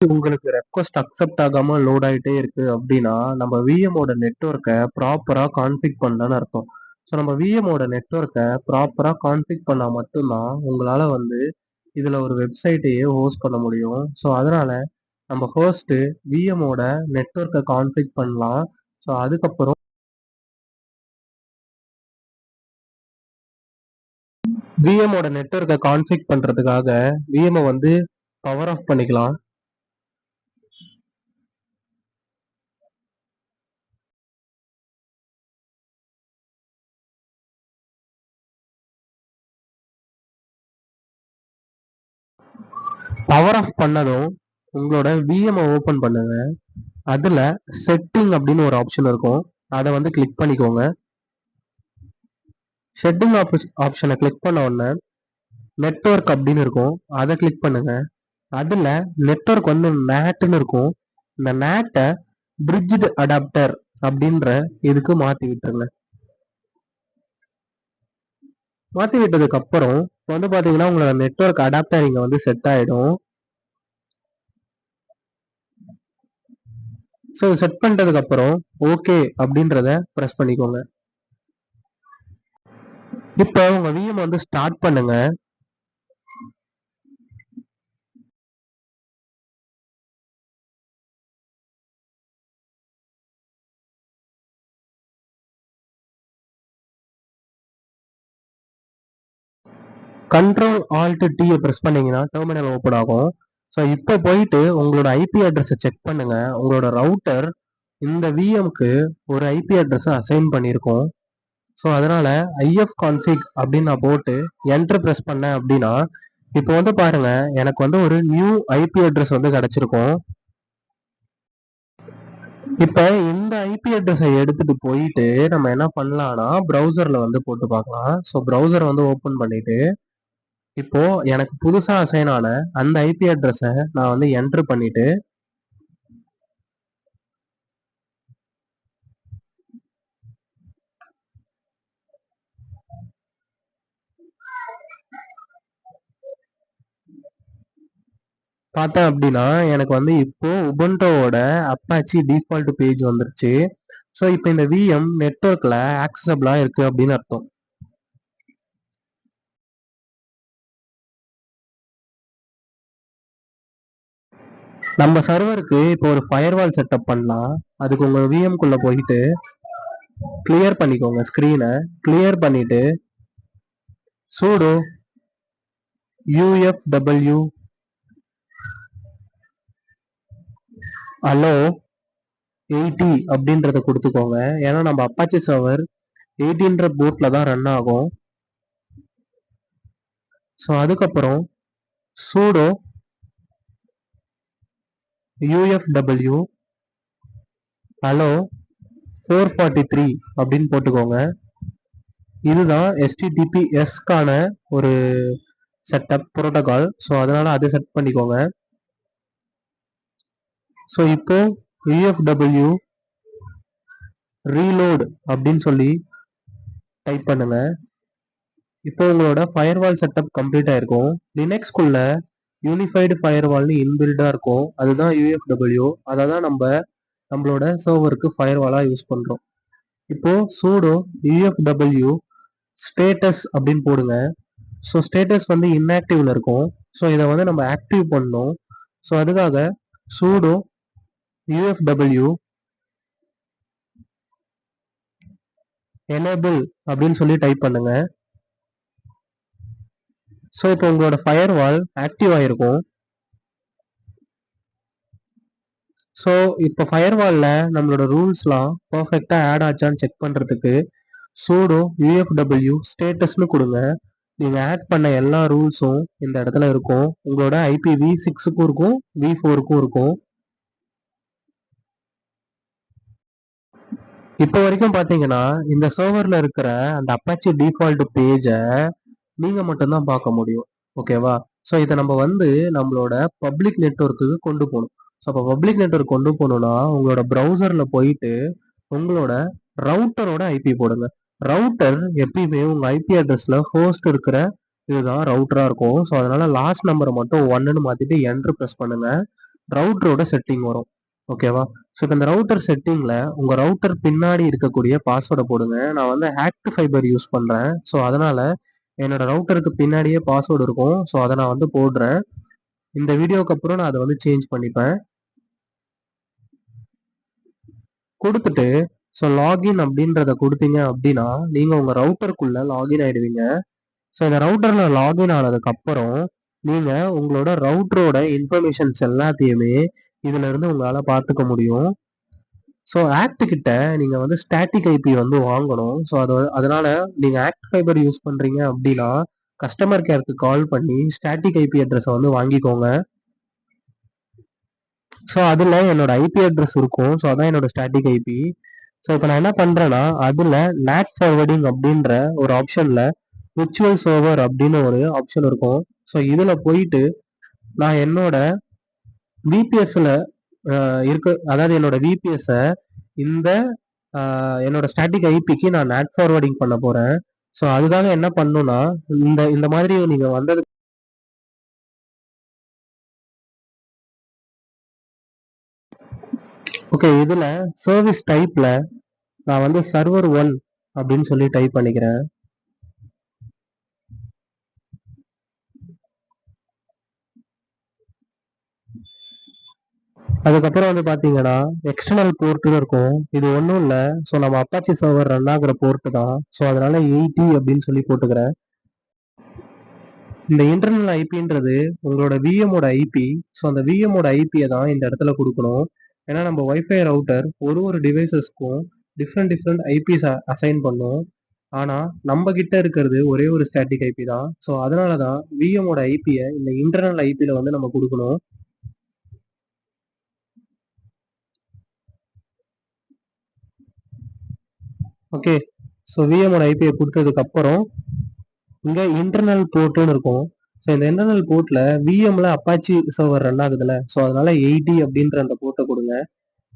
உங்களுக்கு ரெக்வஸ்ட் அக்செப்ட் ஆகாம லோட் ஆகிட்டே இருக்கு அப்படின்னா நம்ம விஎம்மோட நெட்வொர்க்கை ப்ராப்பரா கான்ஃபிக் பண்ணலன்னு அர்த்தம். ஸோ நம்ம விஎம்மோட நெட்வொர்க்கை ப்ராப்பரா கான்ஃபிக் பண்ணா மட்டும்தான் உங்களால வந்து இதுல ஒரு வெப்சைட்டையே ஹோஸ்ட் பண்ண முடியும். ஸோ அதனால நம்ம ஃபர்ஸ்ட் விஎம்மோட நெட்வொர்க்கை கான்ஃபிக் பண்ணலாம். ஸோ அதுக்கப்புறம் விஎம்மோட நெட்வொர்க்கை கான்ஃபிக் பண்றதுக்காக விஎம்ஐ வந்து பவர் ஆஃப் பண்ணிக்கலாம். பவர் ஆஃப் பண்ணதும் உங்களோட விஎம்ஐ ஓபன் பண்ணுங்க. அதுல செட்டிங் அப்படின்னு ஒரு ஆப்ஷன் இருக்கும். அதை வந்து கிளிக் பண்ணிக்கோங்க. செட்டிங் ஆப்ஷனை கிளிக் பண்ண உடனே நெட்வொர்க் அப்படின்னு இருக்கும். அதை கிளிக் பண்ணுங்க. அதுல நெட்வொர்க் வந்து நேட்னு இருக்கும். இந்த நேட்டை பிரிட்ஜ்டு அடாப்டர் அப்படின்ற இதுக்கு மாத்தி விட்டுருங்க. மாத்தி விட்டதுக்கு அப்புறம் வந்து பாத்தீங்கன்னா உங்களோட நெட்வொர்க் அடாப்டர் இங்க வந்து செட் ஆயிடும். ஸோ செட் பண்ணிட்டதுக்கு அப்புறம் ஓகே அப்படின்றத ப்ரெஸ் பண்ணிக்கோங்க. இப்போ உங்க விஎம் வந்து ஸ்டார்ட் பண்ணுங்க. கண்ட்ரோல் ஆல்ட் டீயை ப்ரெஸ் பண்ணீங்கன்னா டெர்மினல் ஓப்பன் ஆகும். ஸோ இப்போ போயிட்டு உங்களோட ஐபி அட்ரஸை செக் பண்ணுங்க. உங்களோட ரவுட்டர் இந்த விஎம்க்கு ஒரு ஐபி அட்ரஸை அசைன் பண்ணியிருக்கோம். ஸோ அதனால ifconfig அப்படின்னு நான் போட்டு என்டர் ப்ரெஸ் பண்ணேன் அப்படின்னா இப்போ வந்து பாருங்க எனக்கு வந்து ஒரு நியூ ஐபி அட்ரஸ் வந்து கிடைச்சிருக்கும். இப்போ இந்த ஐபி அட்ரஸை எடுத்துட்டு போயிட்டு நம்ம என்ன பண்ணலாம்னா ப்ரௌசர்ல வந்து போட்டு பார்க்கலாம். ஸோ ப்ரௌசரை வந்து ஓப்பன் பண்ணிட்டு இப்போ எனக்கு புதுசா அசைன் ஆன அந்த ஐபி அட்ரஸை நான் வந்து என்டர் பண்ணிட்டு பார்த்தேன் அப்படின்னா எனக்கு வந்து இப்போ உபுண்டோவோட அப்பாச்சி டிஃபால்ட் பேஜ் வந்துருச்சு. ஸோ இப்போ இந்த விஎம் நெட்ஒர்க்ல ஆக்சசபிளா இருக்கு அப்படின்னு அர்த்தம். நம்ம சர்வருக்கு இப்போ ஒரு ஃபயர்வால் செட்டப் பண்ணலாம். அதுக்கு உங்க விஎம் குள்ள போயிட்டு கிளியர் பண்ணிக்கோங்க, ஸ்கிரீனை கிளியர் பண்ணிட்டு sudo ufw allow 80 அப்படின்றத கொடுத்துக்கோங்க. ஏன்னா நம்ம அப்பாச்சி சர்வர் 80ன்ற போர்ட்ல தான் ரன் ஆகும். ஸோ அதுக்கப்புறம் sudo ufw allow 443 அப்படின்னு போட்டுக்கோங்க. இதுதான் HTTPS-க்கான ஒரு செட்டப் புரோட்டோகால். ஸோ அதனால அதை செட் பண்ணிக்கோங்க. ஸோ இப்போ ufw ரீலோட் அப்படின்னு சொல்லி டைப் பண்ணுங்க. இப்போ உங்களோட ஃபயர்வால் செட்டப் கம்ப்ளீட் ஆயிருக்கும். லினக்ஸ்குள்ள யூனிஃபைடு ஃபயர்வால்னு இன்பில்டா இருக்கும். அதுதான் ufw. அதை தான் நம்மளோட சர்வருக்கு ஃபயர்வாலா யூஸ் பண்றோம். இப்போ sudo ufw ஸ்டேட்டஸ் அப்படின்னு போடுங்க. ஸோ ஸ்டேட்டஸ் வந்து இன்ஆக்டிவ்ல இருக்கும். ஸோ இதை வந்து நம்ம ஆக்டிவ் பண்ணணும். ஸோ அதுக்காக sudo ufw enable அப்படின்னு சொல்லி டைப் பண்ணுங்க. ஸோ இப்போ உங்களோட ஃபயர்வால் ஆக்டிவ் ஆயிருக்கும். ஸோ இப்போ ஃபயர்வால்ல நம்மளோட ரூல்ஸ்லாம் பர்ஃபெக்டா ஆட் ஆச்சான்னு செக் பண்றதுக்கு sudo ufw ஸ்டேட்டஸ்னு கொடுங்க. நீங்க ஆட் பண்ண எல்லா ரூல்ஸும் இந்த இடத்துல இருக்கும். உங்களோட ஐபி v6க்கும் இருக்கும், v4க்கும் இருக்கும். இப்போ வரைக்கும் பாத்தீங்கன்னா இந்த சர்வர்ல இருக்கிற அந்த அப்பாச்சி டிஃபால்ட் பேஜை நீங்க மட்டும்தான் பார்க்க முடியும். ஓகேவா? ஸோ இதை நம்ம வந்து நம்மளோட பப்ளிக் நெட்வொர்க்குக்கு கொண்டு போகணும். ஸோ அப்போ பப்ளிக் நெட்வொர்க் கொண்டு போகணும்னா உங்களோட ப்ரௌசர்ல போயிட்டு உங்களோட ரவுட்டரோட ஐபி போடுங்க. ரவுட்டர் எப்பயுமே உங்க ஐபி அட்ரஸ்ல ஹோஸ்ட் இருக்கிற இதுதான் ரவுட்டரா இருக்கும். ஸோ அதனால லாஸ்ட் நம்பரை மட்டும் 1ன்னு மாத்திட்டு என்டர் ப்ரெஸ் பண்ணுங்க. ரவுட்டரோட செட்டிங் வரும். ஓகேவா? ஸோ இப்போ இந்த ரவுட்டர் செட்டிங்ல உங்க ரவுட்டர் பின்னாடி இருக்கக்கூடிய பாஸ்வேர்டை போடுங்க. நான் வந்து ஹேக்ட் ஃபைபர் யூஸ் பண்றேன். ஸோ அதனால என்னோட ரவுட்டருக்கு பின்னாடியே பாஸ்வேர்டு இருக்கும். ஸோ அதை நான் வந்து போடுறேன். இந்த வீடியோக்கு அப்புறம் நான் அதை வந்து சேஞ்ச் பண்ணிப்பேன். கொடுத்துட்டு ஸோ லாகின் அப்படின்றத கொடுத்தீங்க அப்படின்னா நீங்க உங்க ரவுட்டருக்குள்ள லாகின் ஆயிடுவீங்க. ஸோ இந்த ரவுட்டர்ல லாகின் ஆனதுக்கு அப்புறம் நீங்க உங்களோட ரவுட்டரோட இன்ஃபர்மேஷன்ஸ் எல்லாத்தையுமே இதுல இருந்து உங்களால பார்த்துக்க முடியும். ஸோ ஆக்ட் கிட்ட நீங்க வந்து ஸ்டாட்டிக் ஐபி வந்து வாங்கணும். ஸோ அதனால நீங்க ஆக்ட் ஃபைபர் யூஸ் பண்றீங்க அப்படின்னா கஸ்டமர் கேருக்கு கால் பண்ணி ஸ்டாட்டிக் ஐபி அட்ரஸை வந்து வாங்கிக்கோங்க. ஸோ அதுல என்னோட ஐபி அட்ரஸ் இருக்கும். ஸோ அதான் என்னோட ஸ்டாட்டிக் ஐபி. ஸோ இப்போ நான் என்ன பண்றேன்னா அதுல NAT ஃபார்வர்டிங் அப்படின்ற ஒரு ஆப்ஷன்ல விர்ச்சுவல் சர்வர் அப்படின்னு ஒரு ஆப்ஷன் இருக்கும். ஸோ இதுல போயிட்டு நான் என்னோட விபிஎஸ்ல அதாவது என்னோட விபிஎஸ் இந்த என்னோட ஸ்டாட்டிக் ஐபிக்கு நான் NAT ஃபார்வர்டிங் பண்ண போறேன். ஸோ அதுக்காக என்ன பண்ணணும்னா இந்த இந்த மாதிரி நீங்க வந்தது. ஓகே, இதுல சர்வீஸ் டைப்ல நான் வந்து சர்வர் 1 அப்படின்னு சொல்லி டைப் பண்ணிக்கிறேன். அதுக்கப்புறம் வந்து பாத்தீங்கன்னா எக்ஸ்டர்னல் போர்ட்னு இருக்கும். இது ஒன்றும் இல்லை. ஸோ நம்ம அப்பாச்சி சர்வர் ரன் ஆகுற போர்ட் தான். ஸோ அதனால 80 அப்படின்னு சொல்லி போட்டுக்கிறேன். இந்த இன்டர்னல் ஐபின்றது உங்களோட விஎமோட ஐபி. ஸோ அந்த விஎமோட ஐபியை தான் இந்த இடத்துல கொடுக்கணும். ஏன்னா நம்ம ஒய்ஃபை ரவுட்டர் ஒரு டிவைசஸ்க்கும் டிஃப்ரெண்ட் டிஃப்ரெண்ட் ஐபிஸ் அசைன் பண்ணும். ஆனா நம்ம கிட்ட இருக்கிறது ஒரே ஒரு ஸ்டாட்டிக் ஐபி தான். ஸோ அதனாலதான் விஎமோட ஐபியை இந்த இன்டர்னல் ஐபியில வந்து நம்ம கொடுக்கணும். ஓகே, ஸோ விஎமோட ஐபியை கொடுத்ததுக்கு அப்புறம் இங்க இன்டர்னல் போர்ட்னு இருக்கும். ஸோ இந்த இன்டர்னல் போர்ட்ல விஎம்ல அப்பாச்சி சர்வர் ரன் ஆகுதுல்ல. ஸோ அதனால 80 அப்படின்ற அந்த போர்ட்டை கொடுங்க.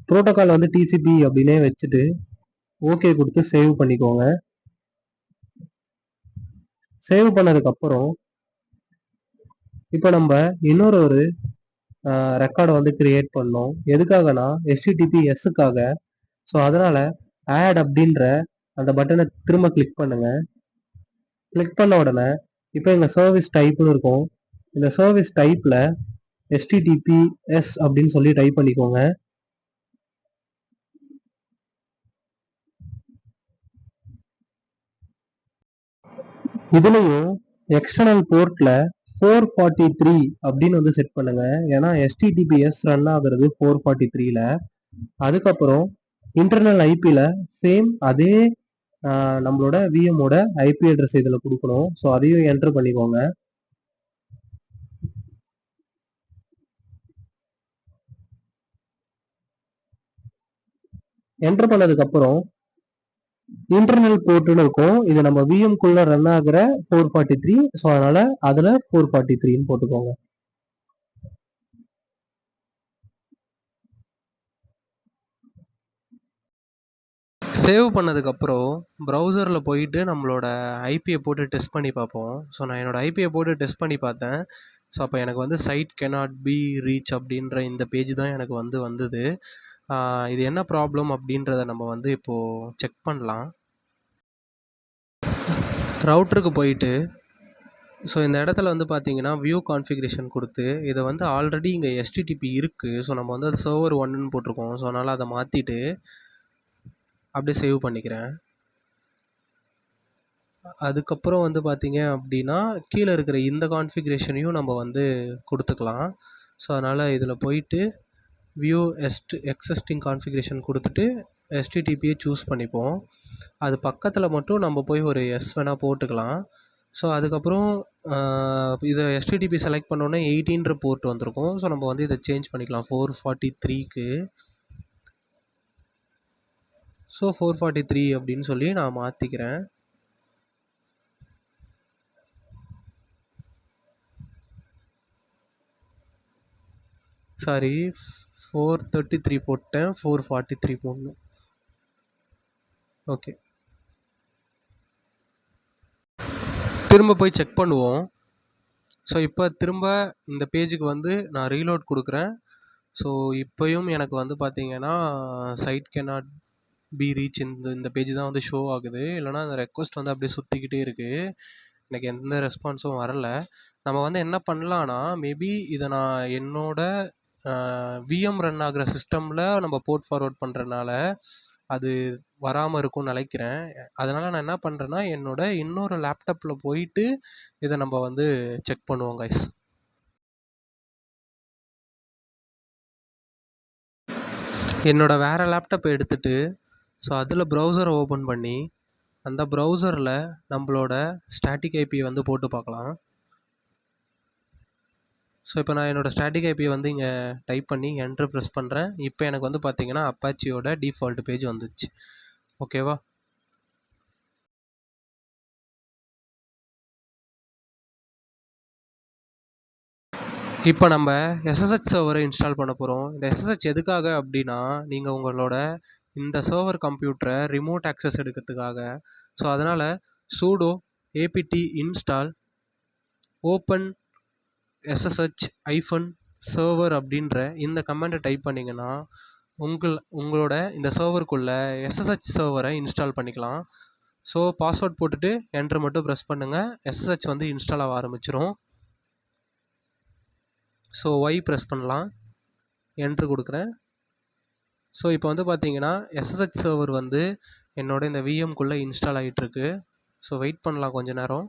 ப்ரோட்டோகால் வந்து டிசிபி அப்படின்னே வச்சுட்டு ஓகே கொடுத்து சேவ் பண்ணிக்கோங்க. சேவ் பண்ணதுக்கு அப்புறம் இப்போ நம்ம இன்னொரு ரெக்கார்டை வந்து கிரியேட் பண்ணோம். எதுக்காகனா HTTPSக்காக. ஸோ அதனால ஆட் அப்படின்ற அந்த பட்டனை திரும்ப கிளிக் பண்ணுங்க. கிளிக் பண்ண உடனே இப்போ எங்கள் சர்வீஸ் டைப்னு இருக்கும். இந்த சர்வீஸ் டைப்பில் HTTPS அப்படின்னு சொல்லி டைப் பண்ணிக்கோங்க. இதுலயும் எக்ஸ்டர்னல் போர்ட்ல 443 அப்படின்னு வந்து செட் பண்ணுங்க. ஏன்னா HTTPS ரன் ஆகுறது 443ல. அதுக்கப்புறம் இன்டர்னல் ஐபியில் சேம் அதே நம்மளோட விஎம்மோட ஐபி அட்ரஸ் இதில் கொடுக்கணும். ஸோ அதையும் என்டர் பண்ணிக்கோங்க. என்டர் பண்ணதுக்கப்புறம் இன்டர்னல் போர்ட்னு இருக்கும். இது நம்ம விஎம்குள்ள ரன் ஆகிற 443. ஸோ அதனால அதில் 443ன்னு போட்டுக்கோங்க. சேவ் பண்ணதுக்கப்புறம் ப்ரௌசரில் போயிட்டு நம்மளோட ஐபியை போட்டு டெஸ்ட் பண்ணி பார்ப்போம். ஸோ நான் என்னோடய ஐபியை போட்டு டெஸ்ட் பண்ணி பார்த்தேன். ஸோ அப்போ எனக்கு வந்து சைட் cannot be ரீச் அப்படின்ற இந்த பேஜ் தான் எனக்கு வந்தது. இது என்ன ப்ராப்ளம் அப்படின்றத நம்ம வந்து இப்போது செக் பண்ணலாம். ரவுட்டருக்கு போயிட்டு ஸோ இந்த இடத்துல வந்து பார்த்தீங்கன்னா வியூ கான்ஃபிகரேஷன் கொடுத்து இதை வந்து ஆல்ரெடி இங்கே HTTP இருக்குது. ஸோ நம்ம வந்து அது சர்வர் 1ன்னு போட்டிருக்கோம். ஸோ அதனால் அதை மாற்றிட்டு அப்படியே சேவ் பண்ணிக்கிறேன். அதுக்கப்புறம் வந்து பார்த்தீங்க அப்படின்னா கீழே இருக்கிற இந்த கான்ஃபிகரேஷனையும் நம்ம வந்து கொடுத்துக்கலாம். ஸோ அதனால் இதில் போயிட்டு வியூ எக்ஸிஸ்டிங் கான்ஃபிகரேஷன் கொடுத்துட்டு HTTPயை சூஸ் பண்ணிப்போம். அது பக்கத்தில் மட்டும் நம்ம போய் ஒரு எஸ் வேணால் போட்டுக்கலாம். ஸோ அதுக்கப்புறம் இதை HTTP செலக்ட் பண்ணோன்னே 18 போர்ட் வந்திருக்கும். ஸோ நம்ம வந்து இதை சேஞ்ச் பண்ணிக்கலாம் 443க்கு. ஸோ 443 அப்படின்னு சொல்லி நான் மாற்றிக்கிறேன். சாரி 433 போட்டேன், 443 போடணும். ஓகே, திரும்ப போய் செக் பண்ணுவோம். ஸோ இப்போ திரும்ப இந்த பேஜுக்கு வந்து நான் ரீலோட் கொடுக்குறேன். ஸோ இப்போயும் எனக்கு வந்து பார்த்தீங்கன்னா சைட் cannot be ரீச் இந்த பேஜ் தான் வந்து ஷோ ஆகுது. இல்லைனா அந்த ரெக்வஸ்ட் வந்து அப்படியே சுற்றிக்கிட்டே இருக்குது. எனக்கு எந்த ரெஸ்பான்ஸும் வரல. நம்ம வந்து என்ன பண்ணலான்னா மேபி இதை நான் என்னோட விஎம் ரன் ஆகிற சிஸ்டமில் நம்ம போர்ட் ஃபார்வர்ட் பண்ணுறனால அது வராமல் இருக்கும்னு நினைக்கிறேன். அதனால் நான் என்ன பண்ணுறேன்னா என்னோட இன்னொரு லேப்டாப்பில் போயிட்டு இதை நம்ம வந்து செக் பண்ணுவோம் கைஸ். என்னோட வேறு லேப்டாப்பை எடுத்துகிட்டு ஸோ அதில் ப்ரௌசரை ஓப்பன் பண்ணி அந்த ப்ரௌசரில் நம்மளோட ஸ்டாட்டிக் ஐபியை வந்து போட்டு பார்க்கலாம். ஸோ இப்போ நான் என்னோடய ஸ்டாட்டிக் ஐபியை வந்து இங்கே டைப் பண்ணி என்ட்ரு ப்ரெஸ் பண்ணுறேன். இப்போ எனக்கு வந்து பார்த்தீங்கன்னா அப்பாச்சியோட டிஃபால்ட் பேஜ் வந்துச்சு. ஓகேவா? இப்போ நம்ம SSH சர்வரை இன்ஸ்டால் பண்ண போகிறோம். இந்த SSH எதுக்காக அப்படின்னா நீங்கள் உங்களோட இந்த சர்வர் கம்ப்யூட்டரை ரிமோட் ஆக்சஸ் எடுக்கிறதுக்காக. ஸோ அதனால் sudo apt install open ssh-server அப்படின்ற இந்த கமெண்டை டைப் பண்ணிங்கன்னா உங்களோட இந்த சர்வருக்குள்ளே SSH சர்வரை இன்ஸ்டால் பண்ணிக்கலாம். ஸோ பாஸ்வேர்ட் போட்டுட்டு என்ட்ரு மட்டும் ப்ரெஸ் பண்ணுங்கள். SSH வந்து இன்ஸ்டால் ஆக ஆரம்பிச்சிரும். ஸோ ஒய் ப்ரெஸ் பண்ணலாம், என்ட்ரு கொடுக்குறேன். ஸோ இப்போ வந்து பார்த்தீங்கன்னா SSH சர்வர் வந்து என்னோட இந்த விஎம்குள்ளே இன்ஸ்டால் ஆகிட்டுருக்கு. ஸோ வெயிட் பண்ணலாம் கொஞ்ச நேரம்.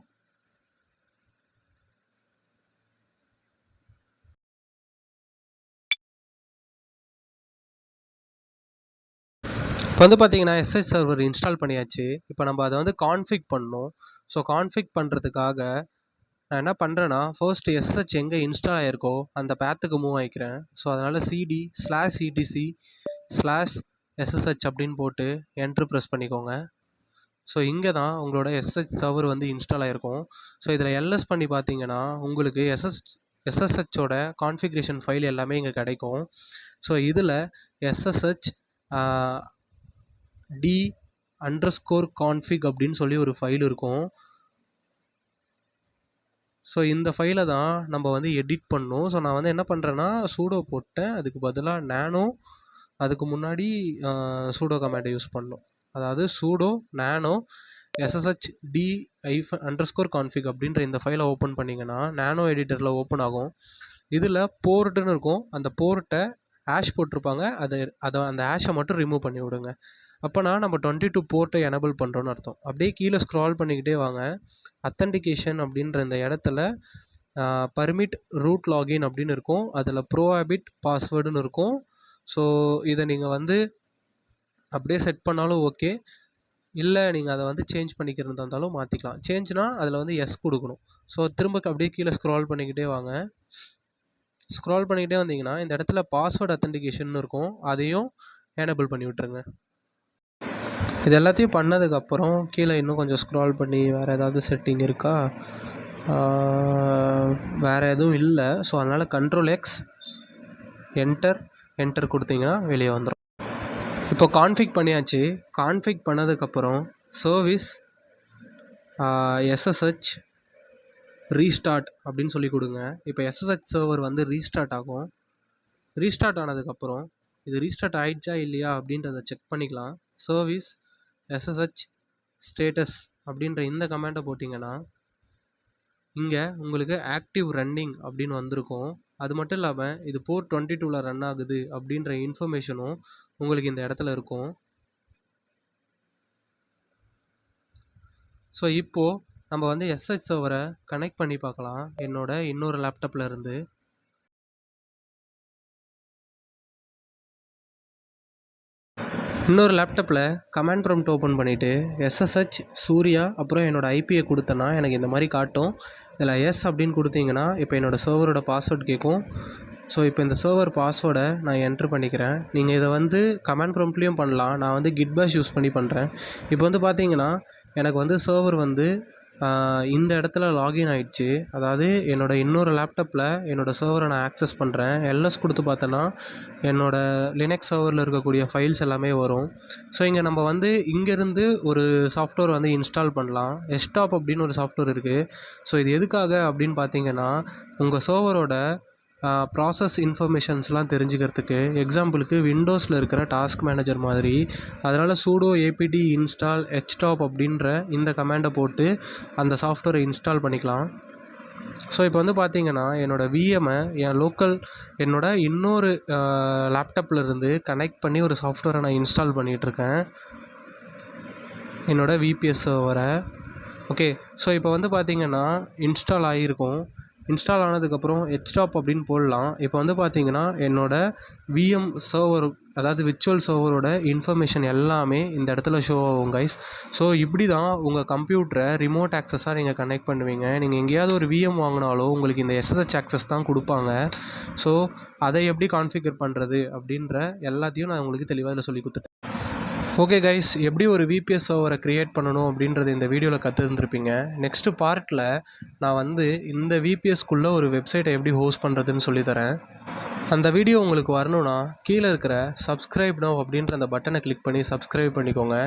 இப்போ வந்து பார்த்தீங்கன்னா SSH சர்வர் இன்ஸ்டால் பண்ணியாச்சு. இப்போ நம்ம அதை வந்து கான்ஃபிக் பண்ணணும். ஸோ கான்ஃபிக் பண்ணுறதுக்காக நான் என்ன பண்ணுறேன்னா ஃபர்ஸ்ட்டு SSH எங்கே இன்ஸ்டால் ஆகிருக்கோ அந்த பேத்துக்கு மூவ் ஆகிக்கிறேன். ஸோ அதனால் cd/etc/SSH அப்படின்னு போட்டு என்ட்ரு ப்ரெஸ் பண்ணிக்கோங்க. ஸோ இங்கே தான் உங்களோட SSH சர்வர் வந்து இன்ஸ்டால் ஆகிருக்கும். ஸோ இதில் எல்எஸ் பண்ணி பார்த்தீங்கன்னா உங்களுக்கு SSHோட கான்ஃபிகரேஷன் ஃபைல் எல்லாமே இங்கே கிடைக்கும். ஸோ இதில் SSH d_config அப்படின்னு சொல்லி ஒரு ஃபைல் இருக்கும். ஸோ இந்த ஃபைலை தான் நம்ம வந்து எடிட் பண்ணணும். ஸோ நான் வந்து என்ன பண்ணுறேன்னா சூடோ போட்டேன், அதுக்கு பதிலாக நானோ, அதுக்கு முன்னாடி சூடோ கமாண்டை யூஸ் பண்ணணும். அதாவது சூடோ நானோ sshd_config அப்படின்ற இந்த ஃபைலை ஓப்பன் பண்ணிங்கன்னா நானோ எடிட்டரில் ஓப்பன் ஆகும். இதில் போர்ட்டுன்னு இருக்கும், அந்த போர்ட்டை ஹேஷ் போட்டிருப்பாங்க, அதை அந்த ஹேஷை மட்டும் ரிமூவ் பண்ணி விடுங்க. அப்போனா நம்ம 22 போர்ட்டை எனபிள் பண்ணுறோன்னு அர்த்தம். அப்படியே கீழே ஸ்க்ரால் பண்ணிக்கிட்டே வாங்க. அத்தன்டிகேஷன் அப்படின்ற இந்த இடத்துல பர்மிட் ரூட் லாகின் அப்படின்னு இருக்கும், அதில் ப்ரோஹாபிட் பாஸ்வேர்டுன்னு இருக்கும். ஸோ இதை நீங்கள் வந்து அப்படியே செட் பண்ணாலும் ஓகே, இல்லை நீங்கள் அதை வந்து சேஞ்ச் பண்ணிக்கிறதா இருந்தாலும் மாற்றிக்கலாம். சேஞ்ச்னால் அதில் வந்து எஸ் கொடுக்கணும். ஸோ திரும்ப அப்படியே கீழே ஸ்க்ரால் பண்ணிக்கிட்டே வாங்க. ஸ்க்ரால் பண்ணிக்கிட்டே வந்தீங்கன்னா இந்த இடத்துல பாஸ்வேர்டு அத்தன்டிகேஷன் இருக்கும், அதையும் எனபிள் பண்ணி விட்டுருங்க. இது எல்லாத்தையும் பண்ணதுக்கப்புறம் கீழே இன்னும் கொஞ்சம் ஸ்க்ரால் பண்ணி வேறு ஏதாவது செட்டிங் இருக்கா, வேறு எதுவும் இல்லை. ஸோ அதனால் Ctrl+X என்டர் கொடுத்தீங்கன்னா வெளியே வந்துடும். இப்போ கான்ஃபிக் பண்ணியாச்சு. கான்ஃபிக் பண்ணதுக்கப்புறம் சர்வீஸ் SSH ரீஸ்டார்ட் அப்படின்னு சொல்லி கொடுங்க. இப்போ SSH சர்வர் வந்து ரீஸ்டார்ட் ஆகும். ரீஸ்டார்ட் ஆனதுக்கப்புறம் இது ரீஸ்டார்ட் ஆகிடுச்சா இல்லையா அப்படின்றத செக் பண்ணிக்கலாம். சர்வீஸ் SSH ஸ்டேட்டஸ் அப்படின்ற இந்த கமெண்டை போட்டிங்கன்னா இங்கே உங்களுக்கு ஆக்டிவ் ரன்னிங் அப்படின்னு வந்திருக்கும். அது மட்டும் இல்லாமல் இது போர்ட் 22ல் ரன் ஆகுது அப்படின்ற இன்ஃபர்மேஷனும் உங்களுக்கு இந்த இடத்துல இருக்கும். ஸோ இப்போது நம்ம வந்து SSH சர்வரை கனெக்ட் பண்ணி பார்க்கலாம் என்னோட இன்னொரு லேப்டாப்பில் இருந்து. இன்னொரு லேப்டாப்பில் கமாண்ட் ப்ராம்ப்ட் ஓப்பன் பண்ணிவிட்டு SSH சூர்யா அப்புறம் என்னோடய ஐபியை கொடுத்தேன்னா எனக்கு இந்த மாதிரி காட்டும். இதில் எஸ் அப்படின்னு கொடுத்தீங்கன்னா இப்போ என்னோடய சர்வரோட பாஸ்வேர்டு கேட்கும். ஸோ இப்போ இந்த சர்வர் பாஸ்வேர்டை நான் என்ட்ரு பண்ணிக்கிறேன். நீங்கள் இதை வந்து கமாண்ட் ப்ராம்ப்ட்லேயும் பண்ணலாம், நான் வந்து கிட் பேஷ் யூஸ் பண்ணி பண்ணுறேன். இப்போ வந்து பார்த்தீங்கன்னா எனக்கு வந்து சர்வர் வந்து இந்த இடத்துல லாகின் ஆகிடுச்சு. அதாவது என்னோடய இன்னொரு லேப்டாப்பில் என்னோடய சர்வரை நான் ஆக்சஸ் பண்ணுறேன். எல்எஸ் கொடுத்து பார்த்தேன்னா என்னோடய லினக்ஸ் சர்வரில் இருக்கக்கூடிய ஃபைல்ஸ் எல்லாமே வரும். ஸோ இங்கே நம்ம வந்து இங்கேருந்து ஒரு சாஃப்ட்வேர் வந்து இன்ஸ்டால் பண்ணலாம். எஸ்டாப் அப்படின்னு ஒரு சாஃப்ட்வேர் இருக்குது. ஸோ இது எதுக்காக அப்படின்னு பார்த்தீங்கன்னா உங்கள் சர்வரோட ப்ராசஸ் இன்ஃபர்மேஷன்ஸ்லாம் தெரிஞ்சுக்கிறதுக்கு. எக்ஸாம்பிளுக்கு விண்டோஸில் இருக்கிற டாஸ்க் மேனேஜர் மாதிரி. அதனால் சூடோ apt இன்ஸ்டால் htop அப்படின்ற இந்த கமாண்டை போட்டு அந்த சாஃப்ட்வேரை இன்ஸ்டால் பண்ணிக்கலாம். ஸோ இப்போ வந்து பார்த்தீங்கன்னா என்னோடய விஎம்மை என் லோக்கல் என்னோட இன்னொரு லேப்டாப்பில் இருந்து கனெக்ட் பண்ணி ஒரு சாஃப்ட்வேரை நான் இன்ஸ்டால் பண்ணிகிட்ருக்கேன், என்னோடய விபிஎஸ் சர்வரை. ஓகே, ஸோ இப்போ வந்து பார்த்தீங்கன்னா இன்ஸ்டால் ஆகியிருக்கும். இன்ஸ்டால் ஆனதுக்கப்புறம் htop அப்படின்னு போடலாம். இப்போ வந்து பார்த்தீங்கன்னா என்னோடய விஎம் சர்வர், அதாவது விர்ச்சுவல் சர்வரோட இன்ஃபர்மேஷன் எல்லாமே இந்த இடத்துல ஷோ ஆகும் கைஸ். ஸோ இப்படி தான் உங்கள் கம்ப்யூட்டரை ரிமோட் ஆக்சஸாக நீங்கள் கனெக்ட் பண்ணுவீங்க. நீங்கள் எங்கேயாவது ஒரு விஎம் வாங்கினாலும் உங்களுக்கு இந்த SSH ஆக்சஸ் தான் கொடுப்பாங்க. ஸோ அதை எப்படி கான்ஃபிகர் பண்ணுறது அப்படின்ற எல்லாத்தையும் நான் உங்களுக்கு தெளிவாக இதில் சொல்லி கொடுத்துட்டேன். ஓகே கைஸ், எப்படி ஒரு விபிஎஸ் சர்வரை க்ரியேட் பண்ணணும் அப்படின்றது இந்த வீடியோவில் கற்றுருந்துருப்பீங்க. நெக்ஸ்ட்டு பார்ட்டில் நான் வந்து இந்த விபிஎஸ்க்குள்ளே ஒரு வெப்சைட்டை எப்படி ஹோஸ்ட் பண்ணுறதுன்னு சொல்லித்தரேன். அந்த வீடியோ உங்களுக்கு வரணுன்னா கீழே இருக்கிற சப்ஸ்கிரைப் நவ் அப்படின்ற அந்த பட்டனை கிளிக் பண்ணி சப்ஸ்கிரைப் பண்ணிக்கோங்க.